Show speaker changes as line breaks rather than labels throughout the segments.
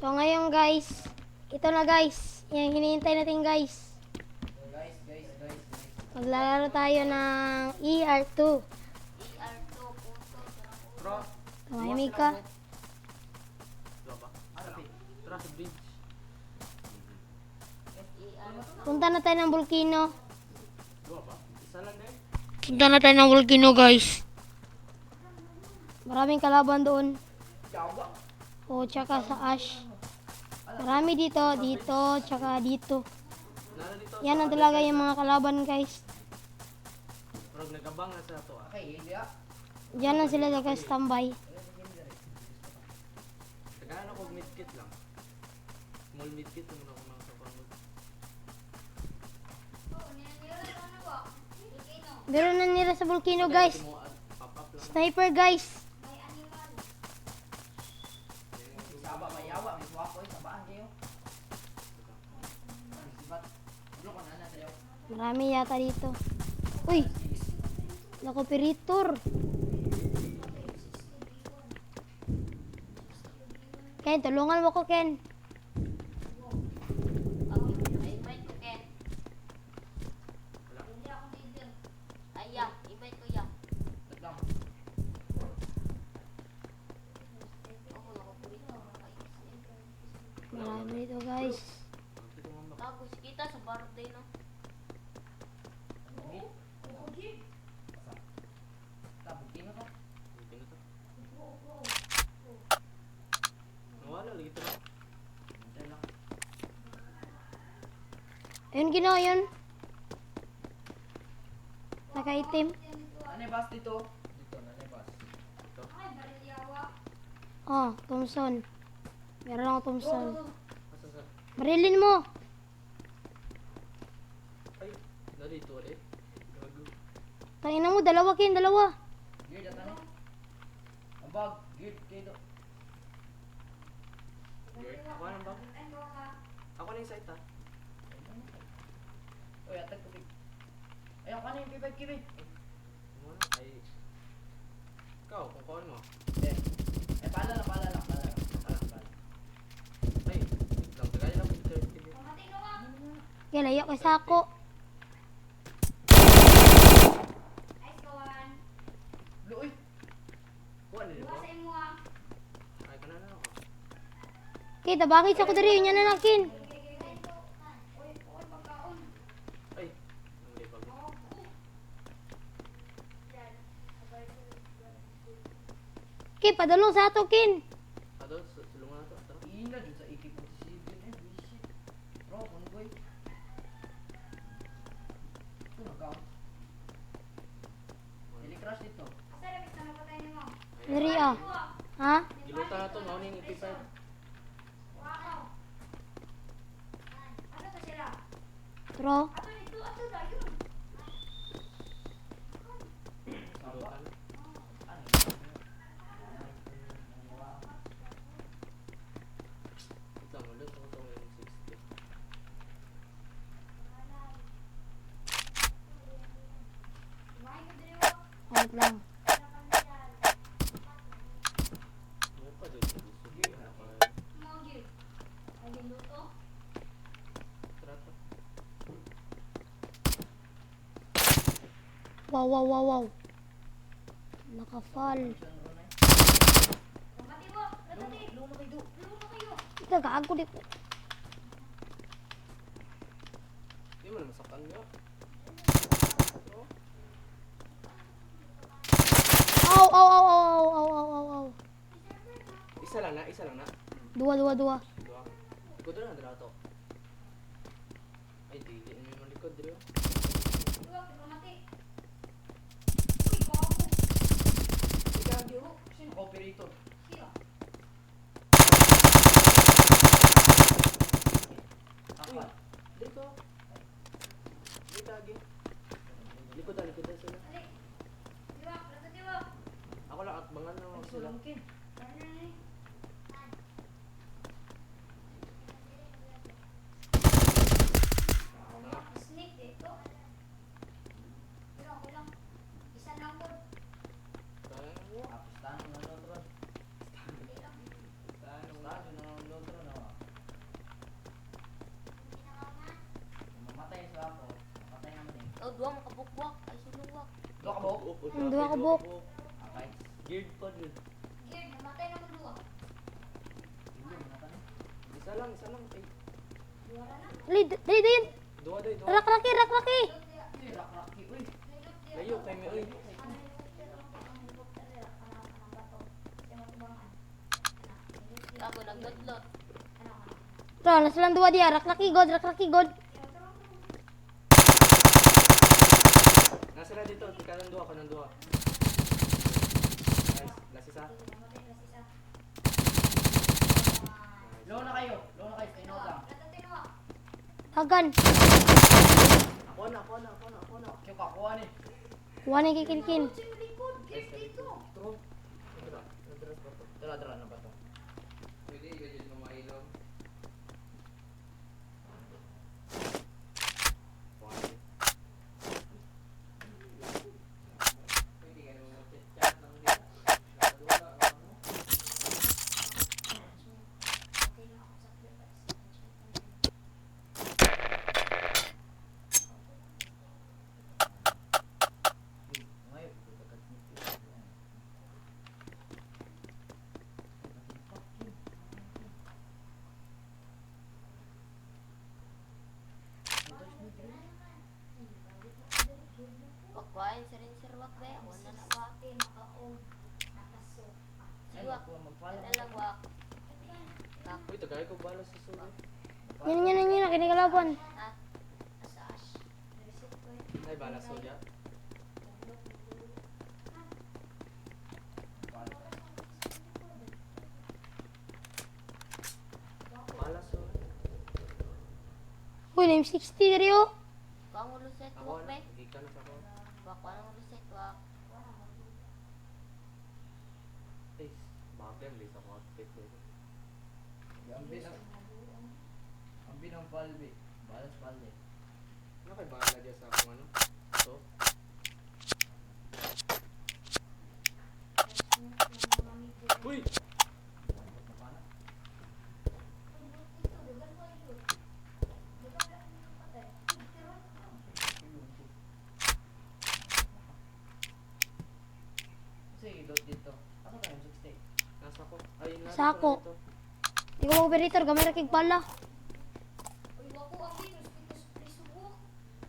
So ngayon guys, ito na guys, yung hinihintay natin guys.
Guys.
Maglalaro tayo ng ER2.
Bro,
Tumahimik ka.
tara sa bridge.
Punta na tayo ng volcano.
Dua ba? Isa lang din.
Punta na tayo ng volcano guys. Maraming kalaban doon.
Yawa.
O tsaka sa ash. Marami dito, tsaka dito.
Nara dito.
Yan ang talaga yung mga kalaban guys.
Bro, nagabang na sa to. Okay, hindi ah.
Diyan lang sila naka-standby.
Tagaan ako medkit lang. Small medkit naman ako mga kapangod.
Meron na nila sa volcano guys.
Pop-up lang.
Sniper guys.
Saba may yawa, may suwako ay sabaan kayo. Sibat. Ano ko na sa'yo?
Marami yata dito. Uy! Nakoperator. Ken, tulungan mo ko Ken.
Tatlang.
Marami dito guys.
Tapos kita sa birthday no.
Tapos kino to? Kino to? Nawala lagi to. Hintay lang.
Ayun ginawa yun. Naka-itim.
Nanay bus dito. Dito, nanay bus. Dito.
Oh, Thompson. Meron ako Thompson.
Asa sa?
Barilin mo.
Ay, dito ulit. Gago.
Tangina mo, dalawa Ken, dalawa.
Gear data ni. Ambag, gear kayo. Gear. Ako anong bag? Ako na yung site ha. Uy, atag ko big. Ayaw ka na yung kibay. Ano na? Ay. Ikaw, kung kawan mo. Eh, pala lang. Ay, lang tagay lang picture.
Kaya layo kay Sako.
Luoy. Kuha na dito. Ay, kana na ako.
Okay, tabangis ako diri yun na nakin.
Ay, hindi pa.
Okay, padulong sa ato Ken.
Ato, sulungan na to. Tara. Ina, dun sa AK-47 eh. Bullshit. Bro, convoy. Ito na ka. Helicrash dito.
Diri ah. Ha?
Gilutan na to, mauna yung EP5.
Tro.
Gilutan. Ito, mulut ako ito ngayon 60.
Wait lang.
Ano pa doon sa gusto? Tara to.
Wow. Naka-fall. Ito, gago dito.
Hindi mo na masaktan nyo.
Aw.
Isa lang na.
Dua.
Dua. Likod na dala to. Ay, dili. Ano yung likod dito? Igagyo. Sino operator? Uy, dito. Dito, agi. Likod na sila. Ako lang at bangan na sila. Kaya mo. buk.
Ang duha ka buk.
Okay. Geared pa dun.
Gear, namatay naman duwa.
Isa lang. Ay,
Duwara na.
Dali, dali, dali.
duwa.
Rakraki, rakraki.
Uy, rak-raki, uy. Layo kay mi, uy.
Ako nagdodlot.
Bro, nasa lang duwa dia. Rakraki god, rakraki god.
Nasa na dito, tika ng duwa, kanang duwa. Nice, last isa. Low na kayo, tinaw lang.
Hagan.
Ako na. Yung kakuha ni.
Wala na kikilkin.
True. Dala na ba to? Pwede, ganyan mo mailaw. Pwede ka naman mag-chat lang din.
Wakwain sa rin sir wak be. Ako na na wak. Siwak. Ano lang wak.
Uy, tagay ko bala sa sulo.
Yan, kinigalaban.
Ha?
Ay, bala sa sulo. Bala sa sulo.
Uy, name 60 dari oh.
Kung ulo set
Ako
wak
na,
be.
hindi ka na sa ko.
Wakwain ang ulo set wak.
Ay, bagay, hindi sa outfit dito.
Ang binang palbi. Balas palbi.
Ano kay bala dyan sa kung ano? So, uy!
Kasi idot dito. Asa ka yung 60?
Nasa ko. Ay, nasa
Sa ako. Di ko operator, gamay ra kig bala.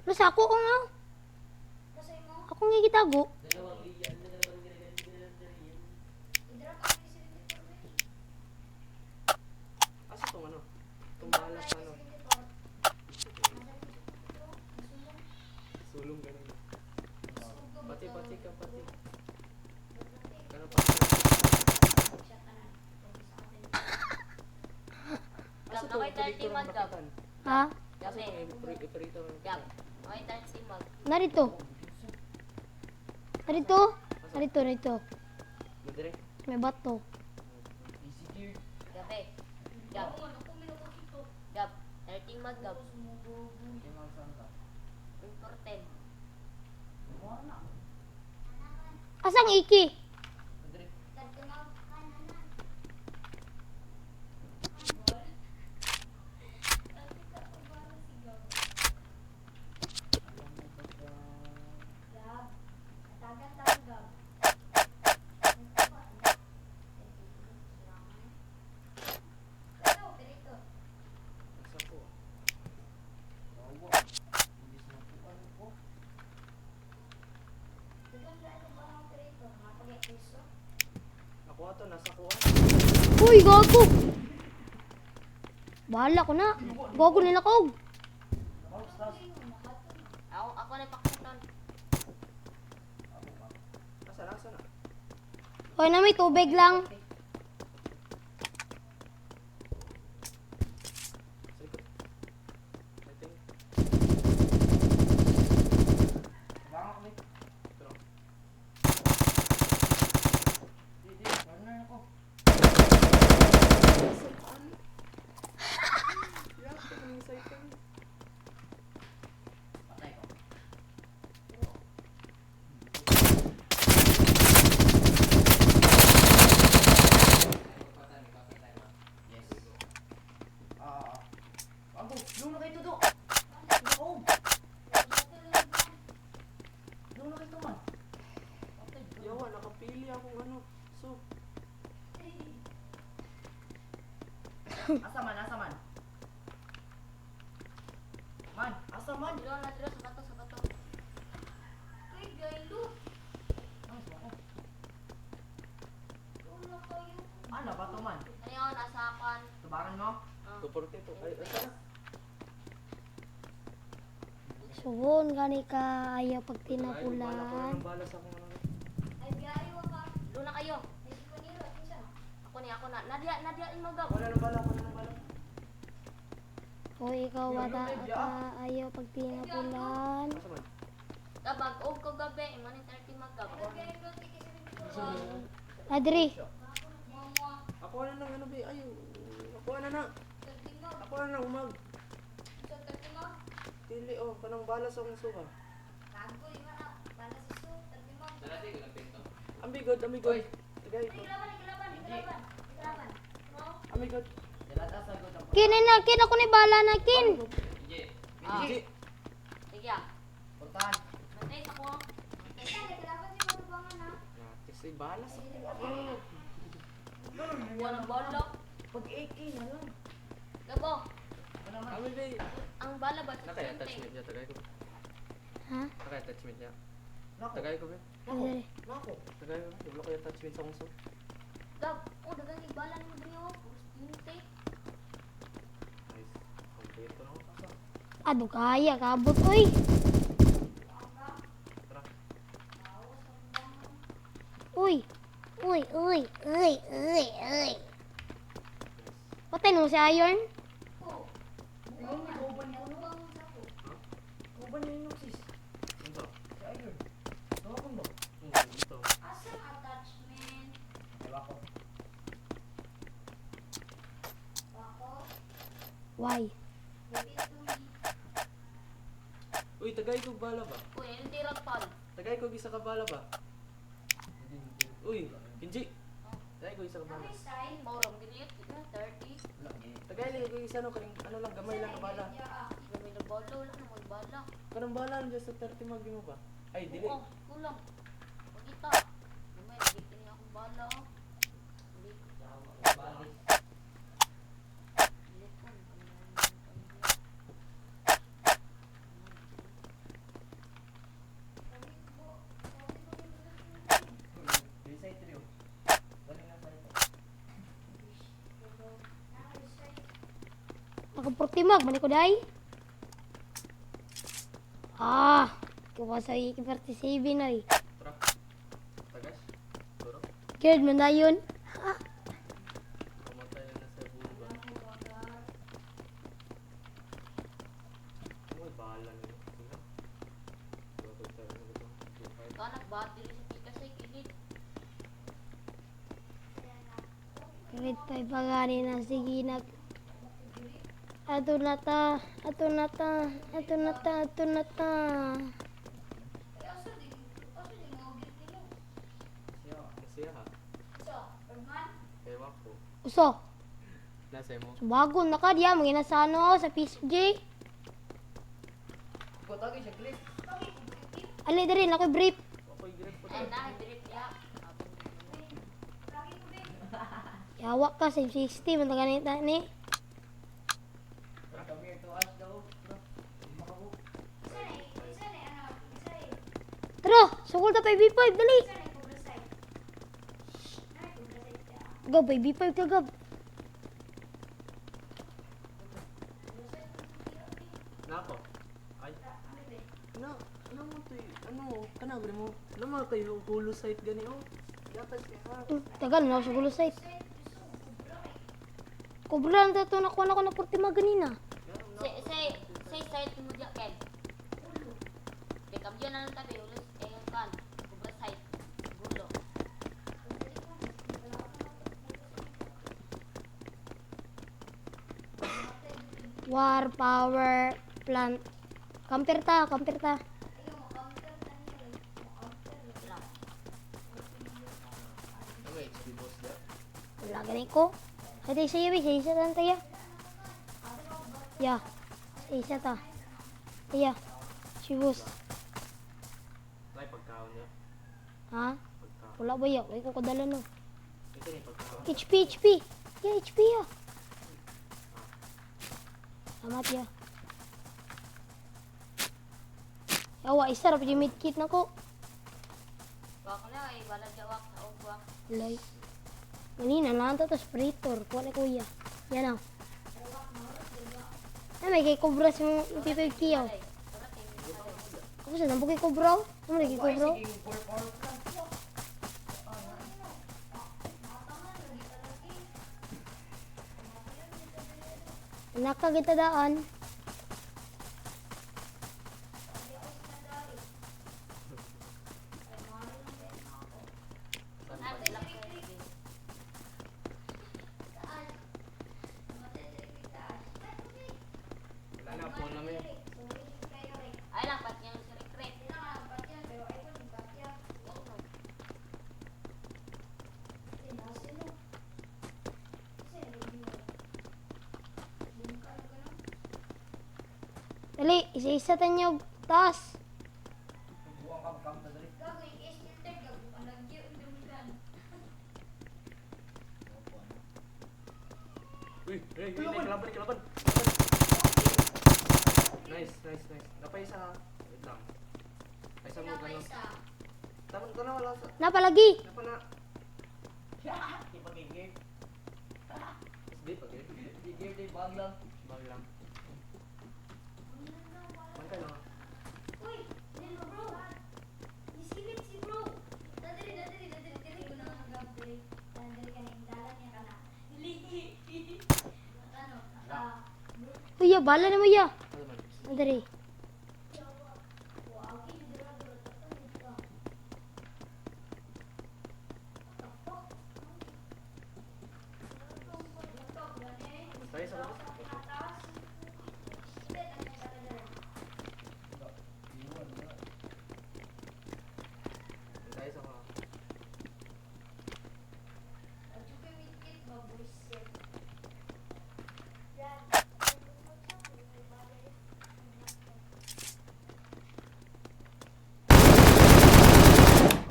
Lo sa ako ko nga. Ako nga gitago.
Asa itong ano? Itong bala sa ano? Sulong ganun. Pati ka, pati. Ganun pati.
Gab, nakay 30 mag gab.
Ha?
Asa
Gabi.
itong operator?
Gab, nakay 30 mag.
Narito. Narito.
Madre?
May bato.
Easy gear.
Gabi. Gab. Gab, 30 mag gab.
Tingnan saan ka.
Important.
Buwan na.
Asang iki?
Madre. Alam mo ba ba?
Nasa ko.
Bawa. Hindi sinapuan ko.
Ako ato, nasa ko.
Uy, gago. Bahala ko na. Gago nila ko.
Tapos, tapos.
Ako na pakutan.
Nasa na?
Hoy na may tubig lang.
Sa likod. I think.
Baka kami.
Ito.
Hindi, partner ako.
Yak, ang excited.
Patay ko. Yes. Bago, doon na kayo tudo. Doon na kayo man.
Asa man, asa man? Man, asa man?
Dilo na dilo sa bato, sa bato.
Ay, gaylo.
Mas ako.
Wala kayo.
Ano ba to man?
Ano yun, nasa kan.
Tubaran mo?
Ah.
242. Ay, asa na?
Subon gani ka ayaw pag
Bala ko
tinapulan.
ng balas ako ano.
Ay, biyayo ka.
Dilo na kayo.
Hindi ko nila, kinsa.
Ako na. Nadia imagab.
Wala ng bala, wala ng bala.
O ikaw wata ka ayaw pag tinapulan.
Asa man?
Kabag og ko gabi, imani 30 magab.
Adri,
Ako na nang ano ba? Ay, ako na na. Ako na na umag. Dili oh, kanang balas akong suha. Amigod, amigod. Tagay ko. Amigod.
Dilata sa good ang
kin na kin ako ni bala na kin.
Benji.
Sige ah.
portahan.
Matay sa ko.
Kasi balas ako.
Walang bala.
Pag AK na lang.
Gabo.
Kami ba?
Ang bala ba sa
Nakaya
sente?
attachment niya, tagay ko.
Ha?
Nakaya attachment niya.
Nako.
Tagay ko ba?
Adri.
Nako.
Tagay ko. Wala ko yung attachment sa kong
Gab, dagang ibala ni mo diri oh. Sente.
Nice. Kompleto na ako.
Ado kaya kabot oy.
Tara.
Uy. Uy. Patay mo si Iron?
Kuban niya yung sis.
Ito.
Si Iron. Tawag mo.
Ito.
Ewa ko.
Why?
Uy, tagay ko bala ba?
Uy, ano tirang pal?
Tagay ko isa ka bala ba?
Hindi.
Uy, Benji. Tagay ko isa ka bala.
Maurang dili 30.
Wala niya.
Tagay lang ko isa no kaning ano lang gamay lang na bala.
Gamay na bala, wala na magbala.
Kanang bala lang sa 30 magi mo ba? Ay, dili.
Oo, kulang. Pagita. Gamay, nagigit niya akong bala oh. Hindi ko
Balik.
Telepon.
Recite rin. Galing na sa ito.
Nakaportimag man ko dai. Kuha sa iki-47 na eh.
Tara. Tagas. Turo.
Good man dayon.
Pumatay na na sa buba. Uy, bala na yun. Tingnan. Tuwag tayo na ito. 25.
Kanak ba't dili sa pikasay kilit.
Grade 5 pa gani na sige nag. Ato na ta.
Kasi ha. Ewan ko.
Uso.
Nasa mo.
Bago na ka diya mga nasano sa PSG.
Ikaw tawagin siya, Chris.
Ali diri na ko brief.
Ako'y grab po
Ay,
tayo.
na, drip ya.
Yawa ka sa 60 man ta ganita ni.
Come here to us daw. Bro. Makabu.
Tara, sukul ta pa B5 dali. Gab bay B5 ka gab.
Nako. Ay. Ano mo to ano, kanagre mo. Ano mga kayo hulo site gani oh. Dapat siya ha.
Tagal na ako sa gulo site. Kubra na to nakuha na ko na portima ganina.
Say side mo diya ken. Kay kamyo na lang tabi ulos kan. Kubra side. Gulo.
War power plant. Kamper ta.
Ano HP boss da?
Wala ganit ko. Hadi sa iyo, sa isa lang tayo. Ya. Sa isa ta. Ya. Chibus.
Ay pagkaon niya.
Ha?
Pagkaon.
Wala ba yaw? Ay ko kadala no.
Ito ni pagkaon.
HP. Ya, HP ya. Salamat ya. Yawa, isa ra pa yung medkit na ko.
Wak na ay balad jawak sa ogwak.
Lay. Ganina, lang to spiritor. Kuha na kuya. Yan o. Ay, may kay kubra sa mga pipig kiyaw. Ako sa nampok kay kubra. Ano may kay kubra?
Sige, 4-4 ka.
Nakagitadaan.
Wala na, phone namin.
Ay lang pat yang si Recret.
Dali, isa-isa tanyo taas.
Buwang kam ta dali.
Uy, kalaban, kalaban. Nice. Napay isa ha. Wait lang. Ay, isa mo ganun. Taman ko na, wala sa...
Napalagi.
Napa na.
Di pa game.
SD pa kayo.
Di game di bag lang.
Bag lang. Man ka na.
Kuya, bala na mo ya.
Ano man?
Andari.
Tayo sa labas. Tayo sa mga.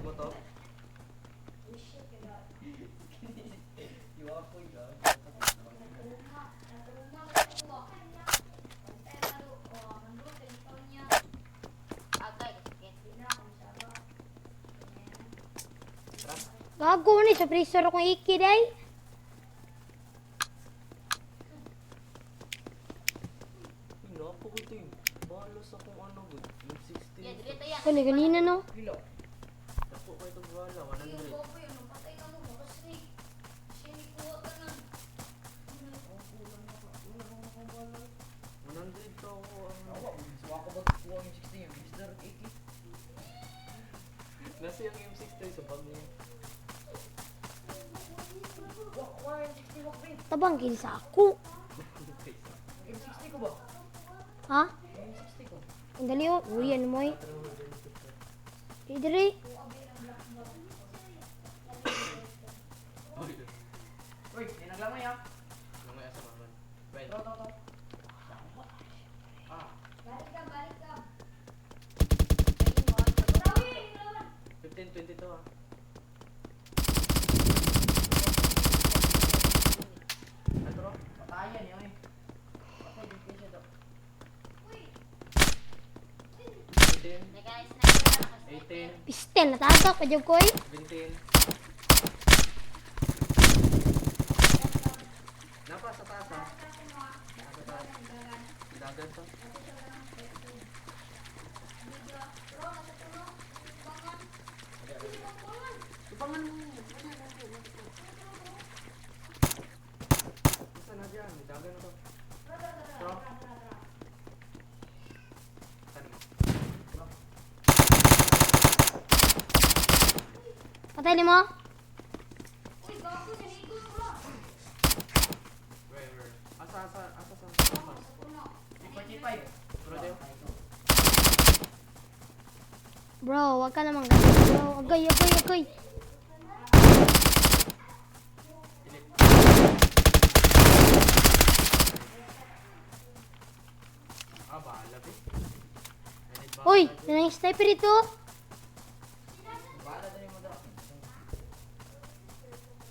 Ano to?
Iwa ko ya.
Agay sakit.
Tara.
Gago ni sa freezer akong iki day.
Napo ko ito yung balos akong ano good. Yung 16.
Ya dili ta yan.
Kani ganina no.
Kilo.
Napo ko itong bala. 100. To ako ang...
Awa, suwa ko ba buwang yung 16 yung Mr. 80.
Nasa yung M60 sa bag niya.
Wah, yung 60 wak rin.
Tabang kini sa ako.
Yung 60 ko ba?
Ha?
Yung 60 ko.
Andali o. Uy, ano mo eh. Idiri.
Uy, may naglamay ha.
Namaya sa maman. Wait.
To.
Ah,
Ayun mo.
15-22 ah. Ano?
Patayan yun eh. Patay din kayo siya daw.
18,
May guys na kaya
18,
Pistel, natagak pa dyan ko eh.
17. Napa sa taas ah. Nasa taas. Dagat to. Ibangan mo. Isa na dyan. May dagat na to. So. Saan mo?
Patay ni mo.
Where? Asa sa taas.
45.
Bro, Deo.
Bro, wag ka naman ganun. Bro, agay.
Dilip. Ah, bahala eh.
Uy, nanay sniper ito.
Bala na yung madara.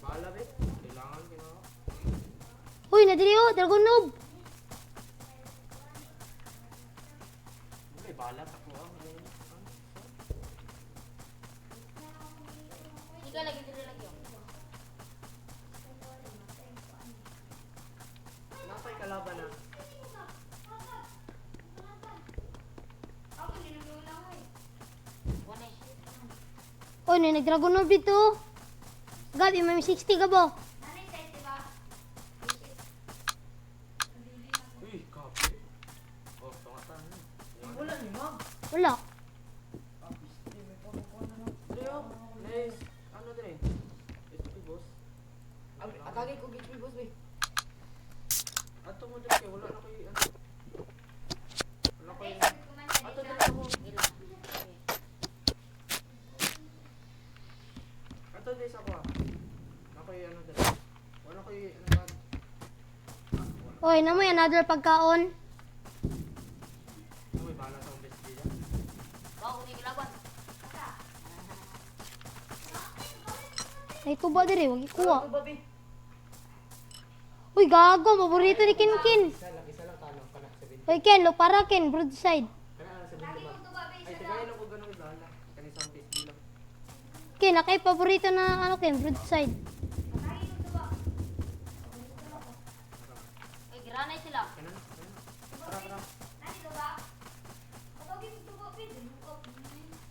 Bahala eh. Kailangan.
Uy, nadiri o. Dragon noob.
balat ako ah.
Ika lagi diri lagi oh.
Napay kalaban na.
Wala.
Oh, ni nag-dragon orb dito. Gabi, may 60 ka ba?
Uy, kape. Oh, tungatan.
Wala ni Ma'am.
Wala.
Leo, nice. Ano din? SP boss.
Atagi ko gitwi boss be.
Ato mo din kay wala na koy ano. Wala koy. Ato din ako.
Ila.
Ato din sa ko. Na koy ano din. Wala koy ano ba?
Oy, namoy another pagkaon.
Ano may bala sa best dila.
Bago ni kilaban.
Ay, tuba diri, wag ikuha.
Ano ba be?
Uy, gago, paborito ni Kinkin.
Isa lang tanong kana sa best.
Uy, Ken, lo para Ken, broadside.
Kana lang sa best. Ay tigayan ako ganun kay bala. Kani sa best dila.
Ken, nakay paborito na ano Ken, broadside.
Ay giranay sila.
Kana. Tara.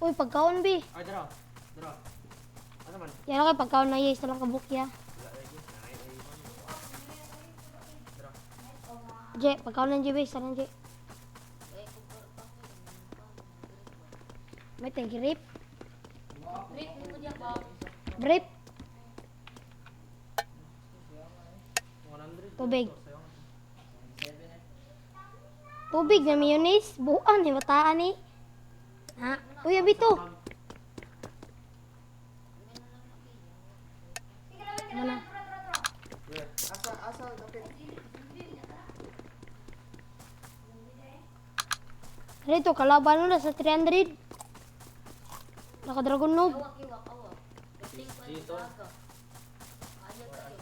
Uy, pagkaon bi.
Ay dara. Dara. Ano man?
Yan ako pagkaon na yes, lang kabukya.
Wala lagi. Ay. Dara.
Je, pagkaon ng JB, sarang Je.
Ay kumpara pa ko.
May tagirip.
Rip mo diya ba?
Drip.
100.
Tubig.
Sayo.
Tubig na mayonnaise. Buan, eh, bataan eh. Ha? Uy, abi to. Ano na?
Asa dapat.
Dito, kalaban mo na sa 300. Naka-dragon noob.
Awak iwak awak. Kasing pa
Dito.
ka. Ayaw tayo.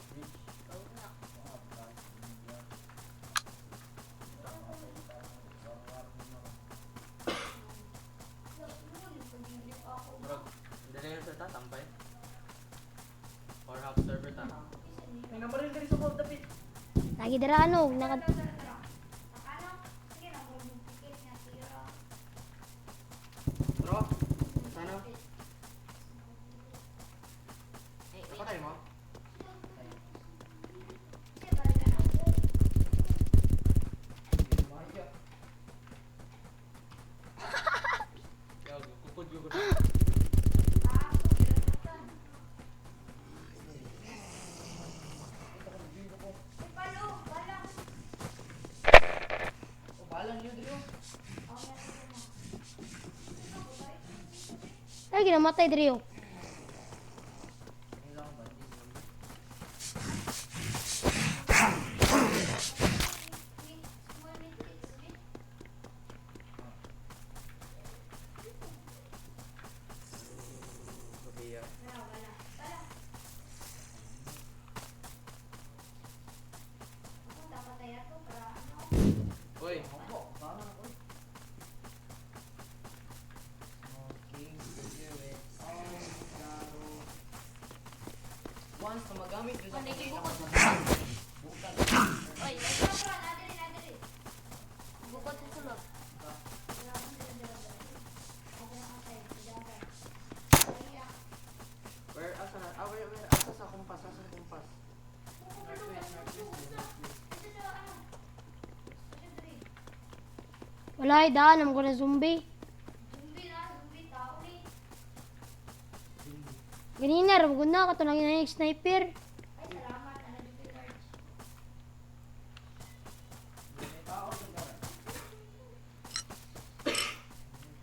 Kau na.
Bro, dali na sa tatampay. Or half server ta.
May number rin diri sa call dapit.
Lagi dira ano,
Bro, sana.
Eh,
Napatay mo?
Maya.
Yo, kukud yung gud.
O balang yun diri.
Ay, ginamatay diri oh.
Ang lang bandi.
Sophia. Uy,
Ako, balang ako. Smoking cigarette on karo. Once na magamit doon sa
Kung
pakita
bukod
ko
sa
bukan.
Oy, bukod sa sulod.
where asa na? Ah, where asa sa kumpas, asa sa kumpas.
Wala ay daan, ko na zombie. Ganina, ramagod na, katunangin na yung sniper.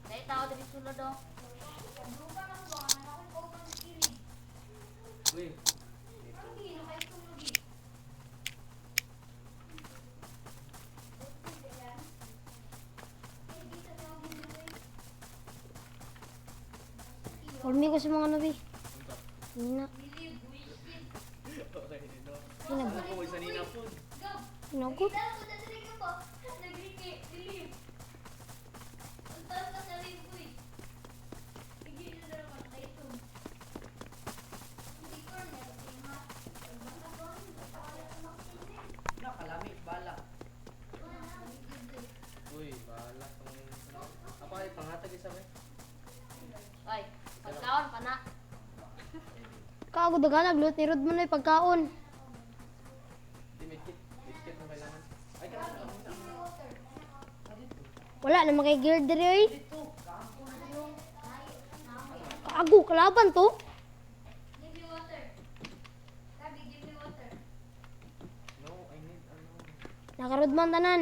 Dahil tao diri sulod oh.
Uy,
Formi ko sa mga nabi. Hina. Hina ba?
ako isa nina food.
Hinagot. ako daga nagluto ni Rod mo na pagkaon.
Di medkit. Medkit na kailangan. Ay, kailangan ako sa
Wala naman kay gear diri oy. Kaago kalaban to.
Give me water. Sabi, give me water.
No, I need ano.
Nakarod man tanan.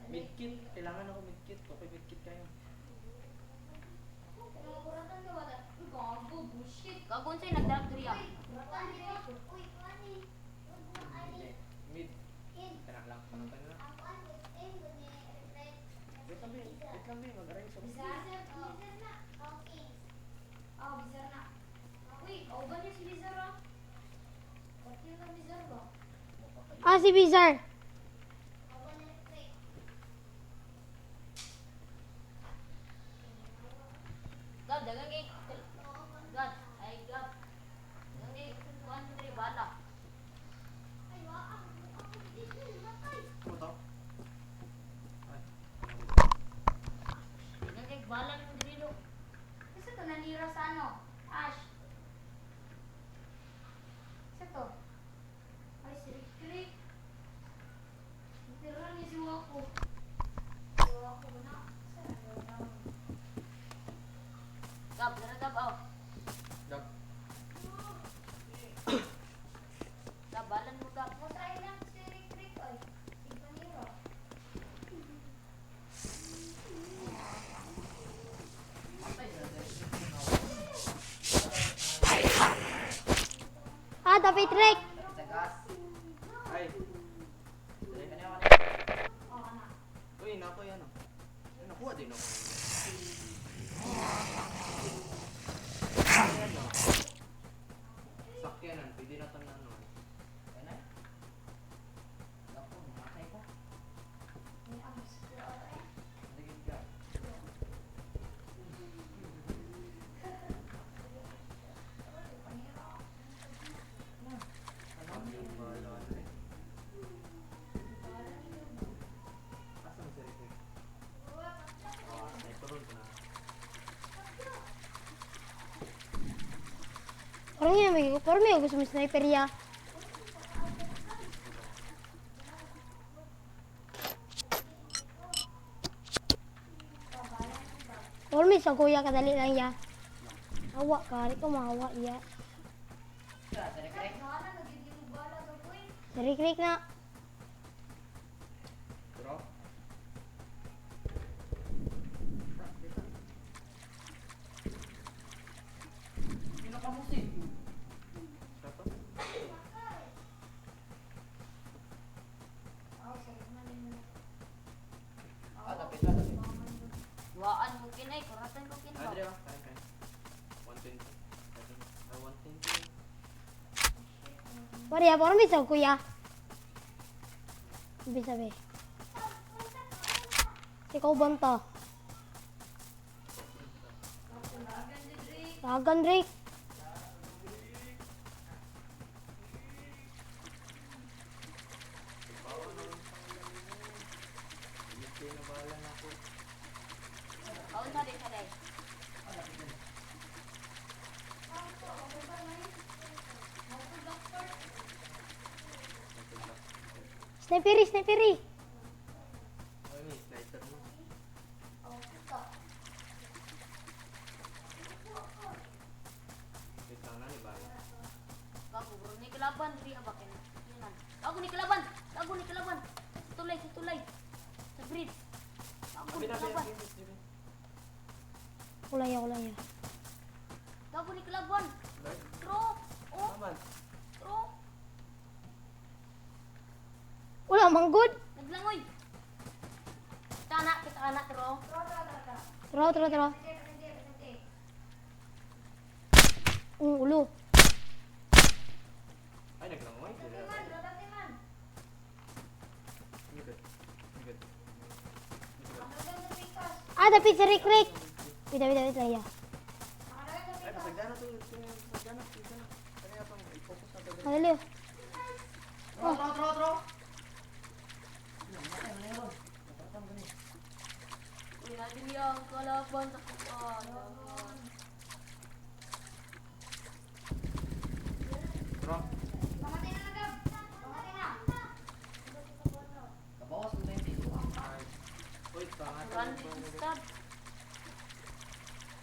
Medkit. Kailangan ako medkit. Okay, medkit kayo.
Gago sa'yo, nagdarap diri ah.
Mid. Kailangan lang. Panantay na. Wait lang, Wait lang, Mag-arrange ako.
Ah, si Bizar.
Gab, dagang kay... Gab, ay Gab. Dagang kay... Kuhan mo diri, bala.
Ano to? Ay.
Dagang kay bala mo diri do. Kasi to nanira sa ano? Ash. Kasi to. Ay, sirik-sirik. Tira ni si Wako. Wako ba na? Gab, dara Gab, aw.
Gab.
Gab, balan mo Gab.
Ah, dapat Rick.
Sa gas.
Ay.
Dali ka niya.
Uy, nako yan oh. Ay, nakuha din ako. Ayan oh. Sakyanan, pwede na ito na ano.
Yan na. Ako, matay ko. Sige ka.
Ano yung bahala ano eh? Asa mo si Rick? Ay, turon ko na.
Parang may gusto mo sniper ya. Or may sa kuya kadali lang ya. Awa ka, di ko mahawa ya.
Sa direk-direk.
Sari-krik na.
Pero?
Sino ka musik?
Siapa?
Ah, tapit na, tapit.
Duaan mo kinay, kuratan ko kinay.
Andre ba? Kain. 120. Ah, 120.
Wari ya, parang may sa kuya. Bisa be. Ikaw banta. Lagan Drake.
Hindi na bahala na ako.
Kaun na din ka day.
Sniperi.
Ay, may sniper mo. Wait lang na, ni bahala.
Gago, bro, ni kalaban diri abakin. Yan. Gago ni kalaban. Sa tulay. Sa bridge. Gago ni kalaban.
Kulaya.
Gago ni kalaban. Bro, oh,
Aman.
bro.
Wala manggod.
Naglangoy. Kita anak, bro.
Tro. Ulo.
Ay, naglangoy. Good.
Ah, dapat si Rick. Wait lang ya.
Ay, pasagdana to. Pasagdana. Kaya pang i-focus na to.
Madali.
Tro. Matay mo na yun. Matay mo na yun.
Uy, natin yung kalaban sa kuha.
Bro.
Kabawas mo na yung dito.
Ay. Uy, pangat.
Run this tab.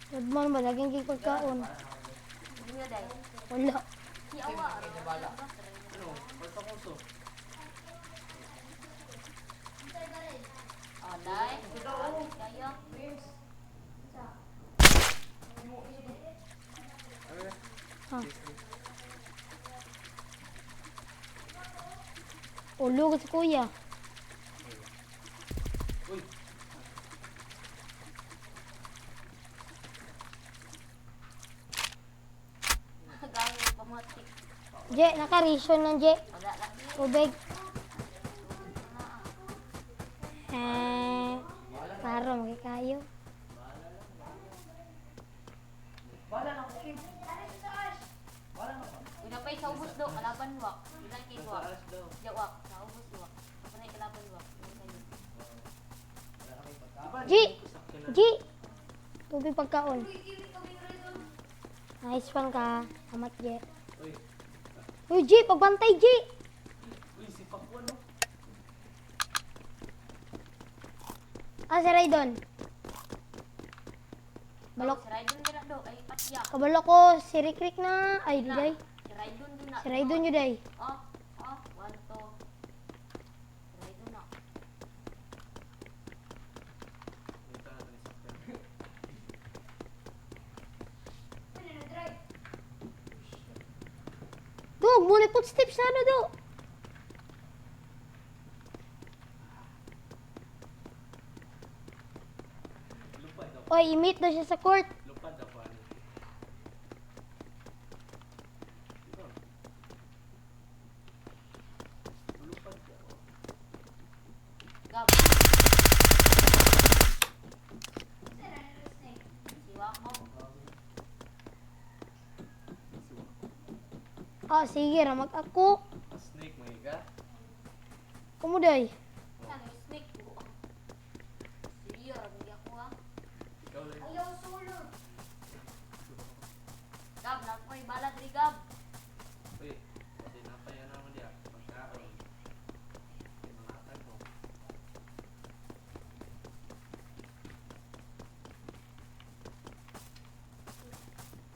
Good man ba? Laging kikot kaon.
Hindi nga dahil.
Wala.
Si Awa.
Bala.
Ano? Pagpakuso.
Oh, dahil. Kayo.
Ay.
Ah. Ulo ko si kuya.
Uy.
Gamit pamatik.
Je, naka-ration lang, Je.
Wala lagi.
Ubeg. Paro, magkikayo.
Bala na ko, Kim. Bala na ko.
Una pa sa ubos do. Kalaban wak. Ilan kay wak.
Alas daw.
Jawak. Sa ubos wak. Ako na kalaban wak.
Wala na kayo pagkain.
Ji!
Sakyan na.
Ji! Tubig pagkaon. Nice one ka. Amat, Je.
Uy.
Uy, Ji! Pagbantay, Ji!
Uy, si Pakwan no?
Ah, si Raydon. Balok.
Si Raidon din na do. Ay, patya.
Kabalo ko si Rick na. Ay, di day.
Si Raidon din na.
Si Raydon yun day.
Oh, oh, 1, 2. Si Raidon na.
Dito natin isakyan.
Dog, muna footsteps na ano, do.
Lupad daw.
Oy, i-meet daw siya sa court.
Lupad daw pa. Ano? Dito. Lupad daw.
Gab. Siwak mo.
Ah, sige, ramag ako.
Snake, mahiga.
Kumuday.
Ano yung snake ko? Sige, hindi ako ha.
Ikaw lang.
Gab, nakoy bala diri Gab.
Uy, kasi napayan naman diya. Pagkaon. Kaya mga atag mo.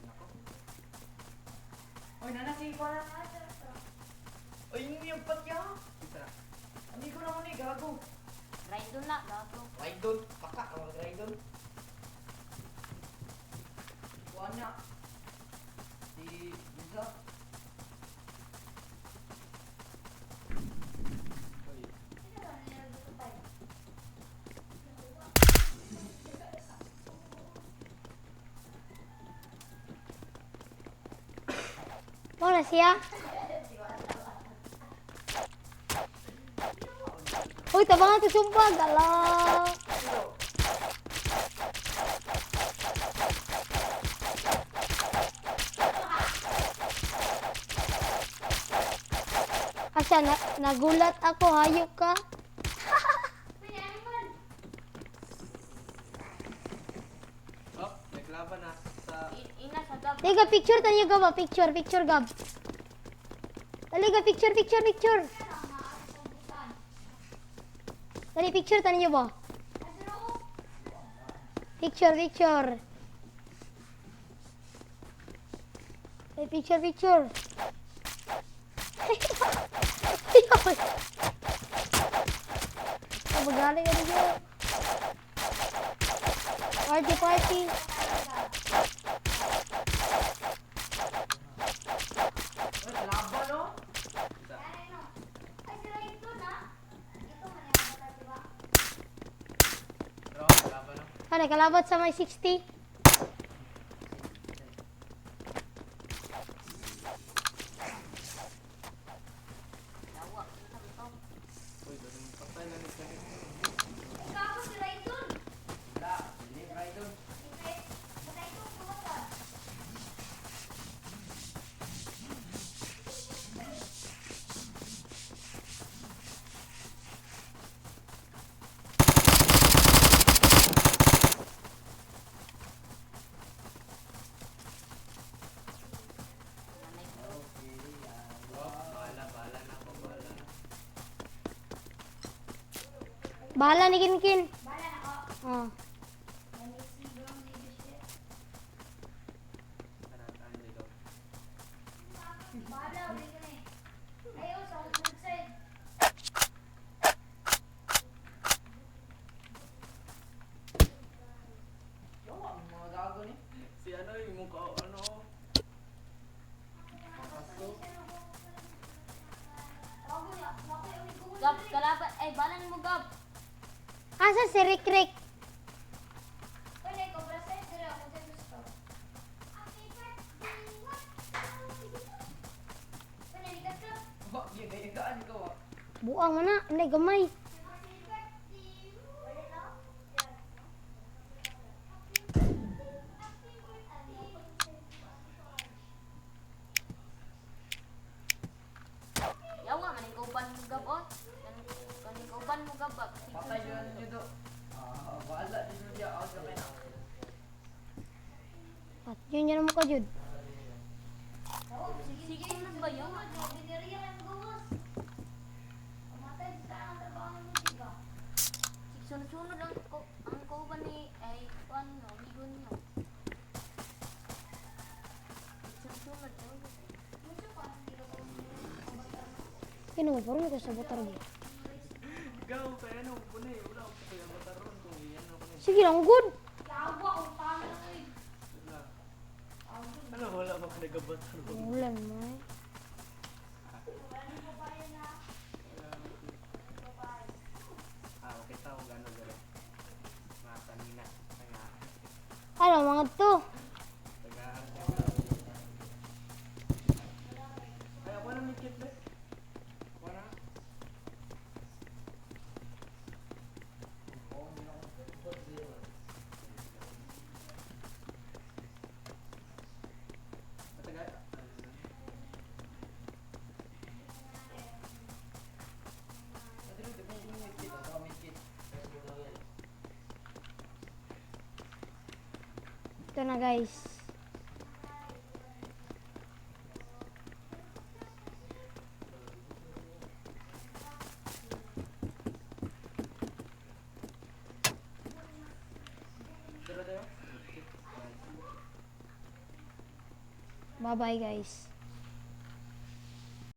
Nako.
Oy, nanasi ko na. Oy, yung patya.
Isa.
Hindi ko naman eh, gago.
Raidon na, gago.
Raidon. Paka, Raidon. Kuha niya. Si Liza.
Uy.
Mana siya? Uy, tabangan to sumpah. Galang. Asa, nagulat ako. Hayop ka.
Oh, naglaban na sa...
Ina sa Gab.
Liga, picture tayo gab. Picture, picture gab. Liga, picture, picture, picture. Dali, picture tayo ba? Picture, picture. Picture, picture. Magaling ka dito. Party, party.
Oy, laban no?
Isa. Bro, naglaban na.
Ano, kalabat sa may 60?
Yawa. Isa mo to.
Uy, ganun patay na nito.
Wala, hindi Raidon.
Bahala ni Kinkin.
Bala na ko.
Oh.
Nanisi bro, hindi siya.
Taratan dito.
Bala, ulit ka na eh. Ayaw, sa good side.
Yawa, ang mga gago ni.
Si ano yung mukha, ano? Makaso.
Bago niya, ako yung ikaw.
Gab, kalaban. Ay, bala ni mo, Gab.
Asa si Rick Rick?
Pwede, cobra side, dire ako dyan gusto. Pwede, likat ka.
Ba, yun, gayagaan ko ah.
Buang mana, hindi gamay.
Yawa, maning kauban mo, Gab, oh. Kaning kauban mo, Gab, ba?
Patay yun nyo do. Bahala din nyo diya. Out ka na.
At yun yan mo ka, Jud.
Sige, sunod ba yun? Sunod-sunod ang kauban ni, ay, kuan, no, amigo niyo. Sunod-sunod, oh.
Kino mo, parang ito sa botar mo.
Ikaw, kaya ano, punay. Wala ko kaya mataron kung iyan ako na.
Sige lang, good.
Ano, wala ba nagabatar ko?
Ulan mo eh.
Okay tao, gano'n gano'n. Mga kanina.
Ano, mga to.
Ay, ako na may kit, be. Ako na. Matagal.
Pati rin, di ba yung may kit? Ako may kit.
Ito na guys.
Dala tayo?
Bye bye guys.